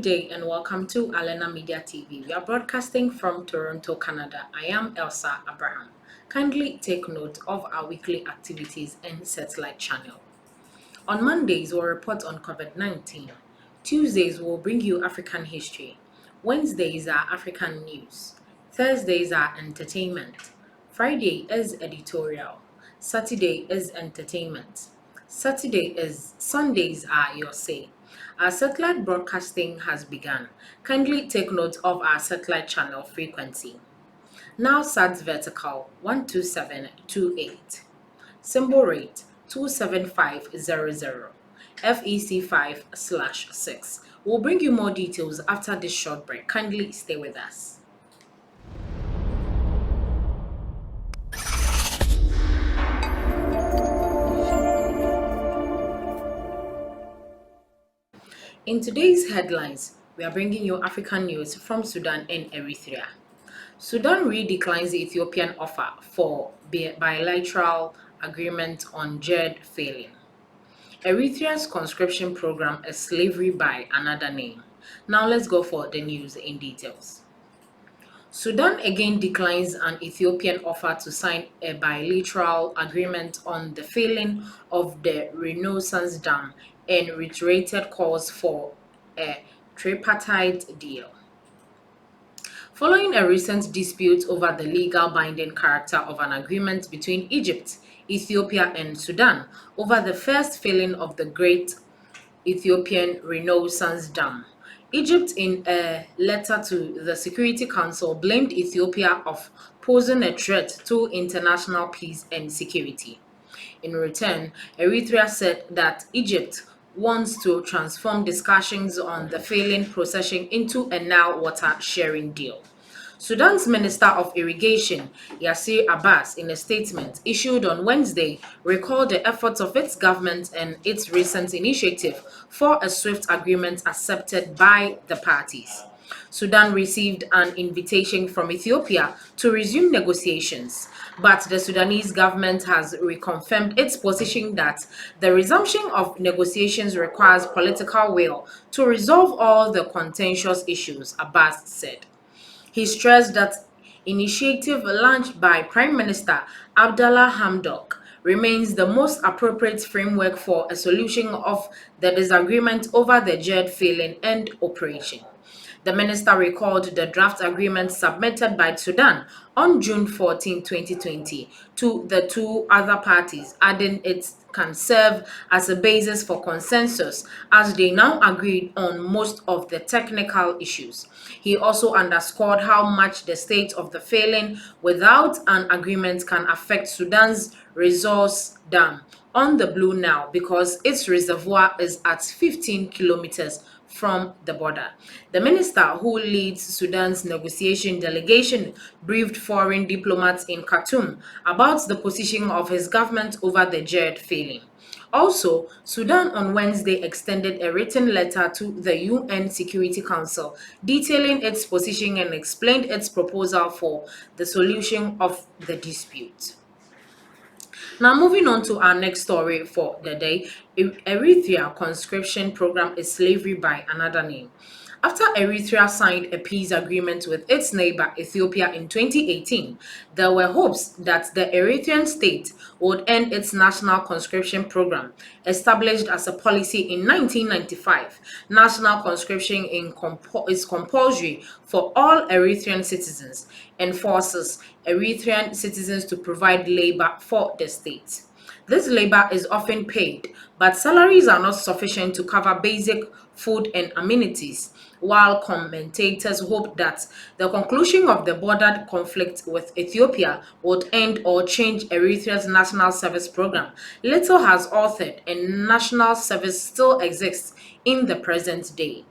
good day and welcome to Alena Media TV. We are broadcasting from Toronto, Canada. I am Elsa Abraham. Kindly take note of our weekly activities and satellite channel. On Mondays, we'll report on COVID-19. Tuesdays, we'll bring you African history. Wednesdays are African news. Thursdays are entertainment. Friday is editorial. Saturday is entertainment. Sundays are your say. Our satellite broadcasting has begun. Kindly take note of our satellite channel frequency. Now SATS vertical 12728. Symbol rate 27500. FEC 5/6. We'll bring you more details after this short break. Kindly stay with us. In today's headlines, we are bringing you African news from Sudan and Eritrea. Sudan redeclines the Ethiopian offer for bilateral agreement on JED failing. Eritrea's conscription program is slavery by another name. Now let's go for the news in details. Sudan again declines an Ethiopian offer to sign a bilateral agreement on the failing of the Renaissance Dam and reiterated calls for a tripartite deal. Following a recent dispute over the legal binding character of an agreement between Egypt, Ethiopia, and Sudan over the first failing of the Great Ethiopian Renaissance Dam, Egypt, in a letter to the Security Council, blamed Ethiopia of posing a threat to international peace and security. In return, Eritrea said that Egypt wants to transform discussions on the failing procession into a Nile water sharing deal. Sudan's Minister of Irrigation, Yasir Abbas, in a statement issued on Wednesday, recalled the efforts of its government and its recent initiative for a swift agreement accepted by the parties. Sudan received an invitation from Ethiopia to resume negotiations, but the Sudanese government has reconfirmed its position that the resumption of negotiations requires political will to resolve all the contentious issues, Abbas said. He stressed that initiative launched by Prime Minister Abdallah Hamdok remains the most appropriate framework for a solution of the disagreement over the JED failing and operation. The minister recalled the draft agreement submitted by Sudan on June 14, 2020, to the two other parties, adding it can serve as a basis for consensus as they now agreed on most of the technical issues. He also underscored how much the state of the failing without an agreement can affect Sudan's resource dam on the Blue Nile because its reservoir is at 15 kilometers from the border. The minister, who leads Sudan's negotiation delegation, briefed foreign diplomats in Khartoum about the position of his government over the JED failing. Also, Sudan on Wednesday extended a written letter to the UN Security Council detailing its position and explained its proposal for the solution of the dispute. Now, moving on to our next story for the day, Eritrea conscription program is slavery by another name. After Eritrea signed a peace agreement with its neighbor Ethiopia in 2018, there were hopes that the Eritrean state would end its national conscription program. Established as a policy in 1995, national conscription is compulsory for all Eritrean citizens and forces Eritrean citizens to provide labor for the state. This labor is often paid, but salaries are not sufficient to cover basic food and amenities, while commentators hope that the conclusion of the border conflict with Ethiopia would end or change Eritrea's national service program. Little has authored, and national service still exists in the present day.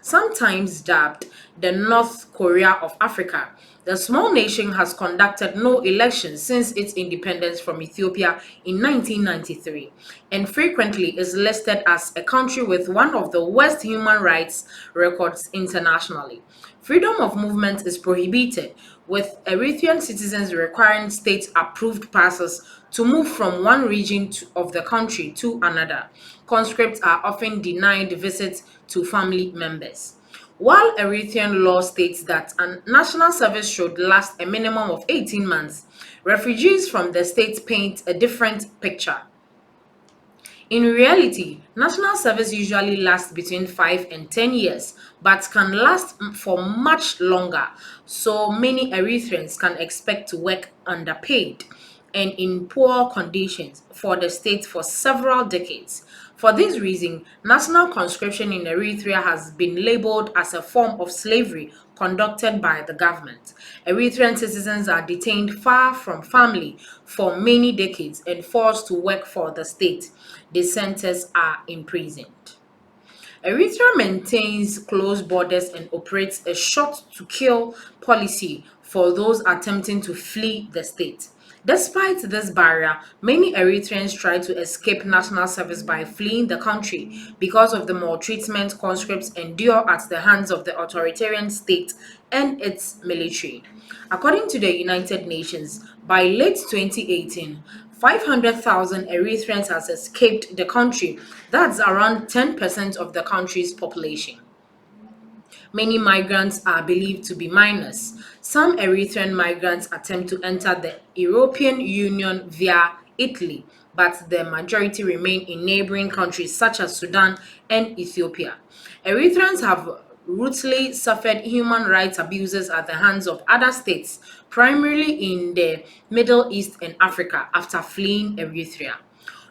Sometimes dubbed the North Korea of Africa, the small nation has conducted no elections since its independence from Ethiopia in 1993 and frequently is listed as a country with one of the worst human rights records internationally. Freedom of movement is prohibited, with Eritrean citizens requiring state-approved passes to move from one region of the country to another. Conscripts are often denied visits to family members. While Eritrean law states that a national service should last a minimum of 18 months, refugees from the state paint a different picture. In reality, national service usually lasts between 5 and 10 years, but can last for much longer. So many Eritreans can expect to work underpaid and in poor conditions for the state for several decades. For this reason, national conscription in Eritrea has been labeled as a form of slavery conducted by the government. Eritrean citizens are detained far from family for many decades and forced to work for the state. Dissenters are imprisoned. Eritrea maintains close borders and operates a shot to kill policy for those attempting to flee the state. Despite this barrier, many Eritreans try to escape national service by fleeing the country because of the maltreatment conscripts endure at the hands of the authoritarian state and its military. According to the United Nations, by late 2018, 500,000 Eritreans has escaped the country. That's around 10% of the country's population. Many migrants are believed to be minors. Some Eritrean migrants attempt to enter the European Union via Italy, but the majority remain in neighboring countries such as Sudan and Ethiopia. Eritreans have routinely suffered human rights abuses at the hands of other states, primarily in the Middle East and Africa, after fleeing Eritrea.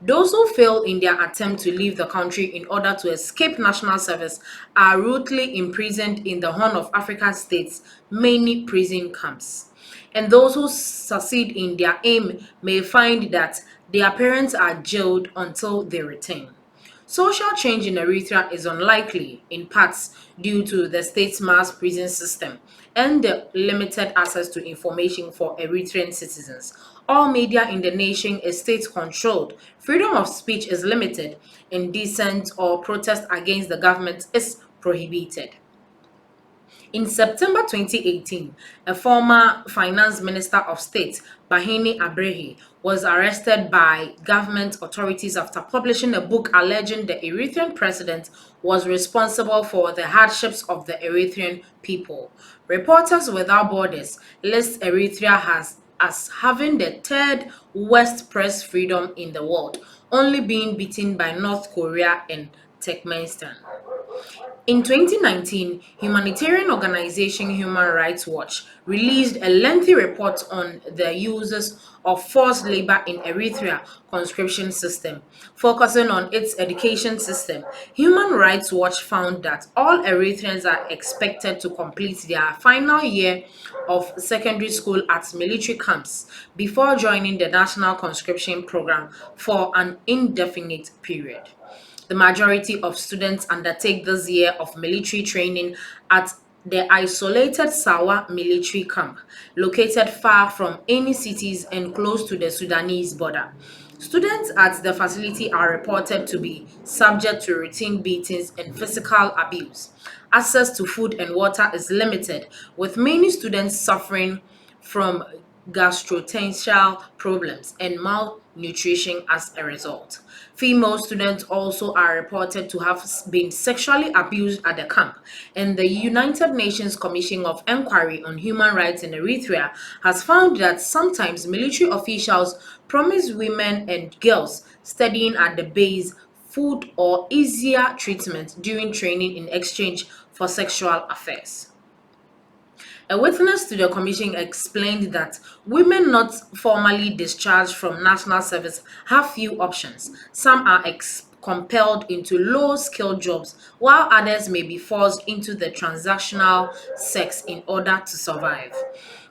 Those who fail in their attempt to leave the country in order to escape national service are routinely imprisoned in the Horn of Africa states, many prison camps. And those who succeed in their aim may find that their parents are jailed until they return. Social change in Eritrea is unlikely, in parts due to the state's mass prison system and the limited access to information for Eritrean citizens. All media in the nation is state-controlled, freedom of speech is limited, and dissent or protest against the government is prohibited. In September 2018, a former finance minister of state, Bahini Abrehi, was arrested by government authorities after publishing a book alleging the Eritrean president was responsible for the hardships of the Eritrean people. Reporters Without Borders lists Eritrea as having the third worst press freedom in the world, only being beaten by North Korea and Turkmenistan. In 2019, humanitarian organization Human Rights Watch released a lengthy report on the uses of forced labor in Eritrea conscription system, focusing on its education system. Human Rights Watch found that all Eritreans are expected to complete their final year of secondary school at military camps before joining the national conscription program for an indefinite period. The majority of students undertake this year of military training at the isolated Sawa military camp, located far from any cities and close to the Sudanese border. Students at the facility are reported to be subject to routine beatings and physical abuse. Access to food and water is limited, with many students suffering from gastrointestinal problems and malnutrition as a result. Female students also are reported to have been sexually abused at the camp, and the United Nations Commission of Inquiry on Human Rights in Eritrea has found that sometimes military officials promise women and girls studying at the base food or easier treatment during training in exchange for sexual affairs. A witness to the commission explained that women not formally discharged from national service have few options. Some are compelled into low-skilled jobs, while others may be forced into the transactional sex in order to survive.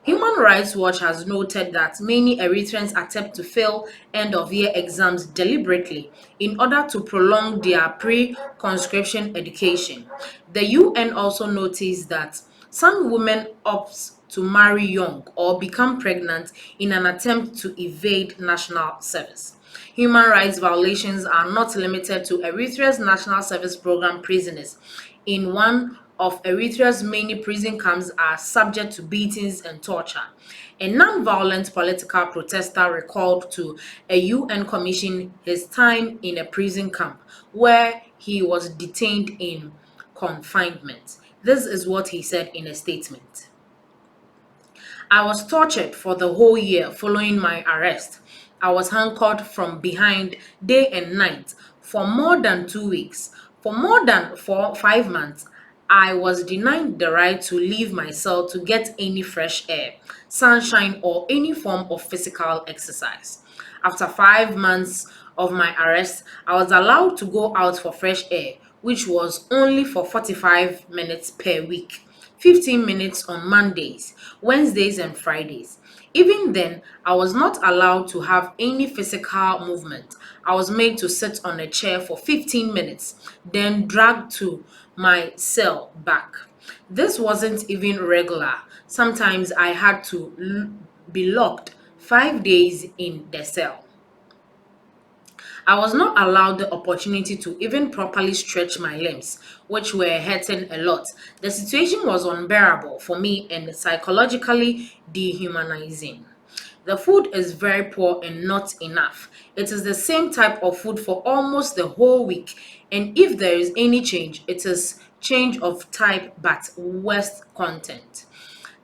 Human Rights Watch has noted that many Eritreans attempt to fail end-of-year exams deliberately in order to prolong their pre-conscription education. The UN also noticed that some women opt to marry young or become pregnant in an attempt to evade national service. Human rights violations are not limited to Eritrea's National Service Program prisoners. In one of Eritrea's many prison camps are subject to beatings and torture. A non-violent political protester recalled to a UN commission his time in a prison camp where he was detained in confinement. This is what he said in a statement. I was tortured for the whole year following my arrest. I was handcuffed from behind day and night for more than 2 weeks. For more than 5 months, I was denied the right to leave my cell to get any fresh air, sunshine, or any form of physical exercise. After 5 months of my arrest, I was allowed to go out for fresh air, which was only for 45 minutes per week. 15 minutes on Mondays, Wednesdays, and Fridays. Even then, I was not allowed to have any physical movement. I was made to sit on a chair for 15 minutes, then dragged to my cell back. This wasn't even regular. Sometimes I had to be locked 5 days in the cell. I was not allowed the opportunity to even properly stretch my limbs, which were hurting a lot. The situation was unbearable for me and psychologically dehumanizing. The food is very poor and not enough. It is the same type of food for almost the whole week, and if there is any change, it is change of type but worse content.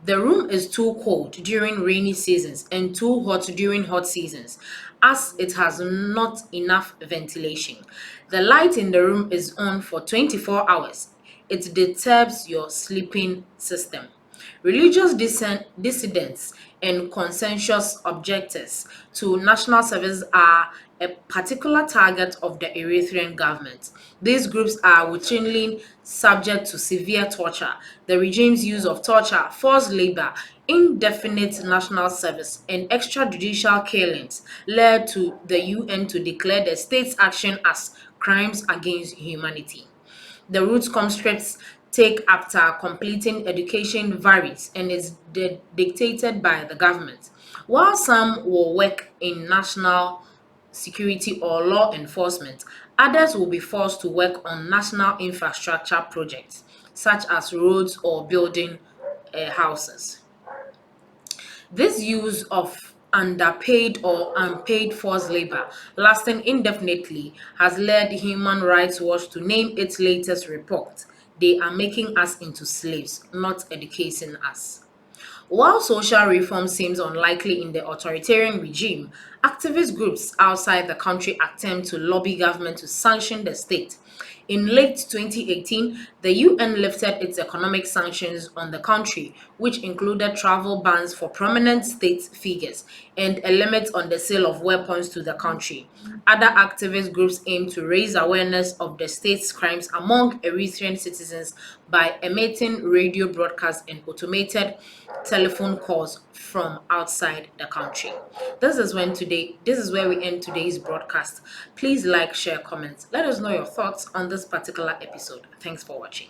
The room is too cold during rainy seasons and too hot during hot seasons, as it has not enough ventilation. The light in the room is on for 24 hours. It disturbs your sleeping system. Religious dissidents and conscientious objectors to national service are a particular target of the Eritrean government. These groups are routinely subject to severe torture. The regime's use of torture, forced labor, indefinite national service, and extrajudicial killings led to the UN to declare the state's action as crimes against humanity. The route conscripts take after completing education varies and is dictated by the government. While some will work in national security or law enforcement, others will be forced to work on national infrastructure projects, such as roads or building houses. This use of underpaid or unpaid forced labor lasting indefinitely has led Human Rights Watch to name its latest report. They are making us into slaves, not educating us. While social reform seems unlikely in the authoritarian regime, activist groups outside the country attempt to lobby government to sanction the state. In late 2018, the UN lifted its economic sanctions on the country, which included travel bans for prominent state figures and a limit on the sale of weapons to the country. Other activist groups aim to raise awareness of the state's crimes among Eritrean citizens by emitting radio broadcasts and automated telephone calls from outside the country. This is where we end today's broadcast. Please like, share, comment. Let us know your thoughts on this particular episode. Thanks for watching.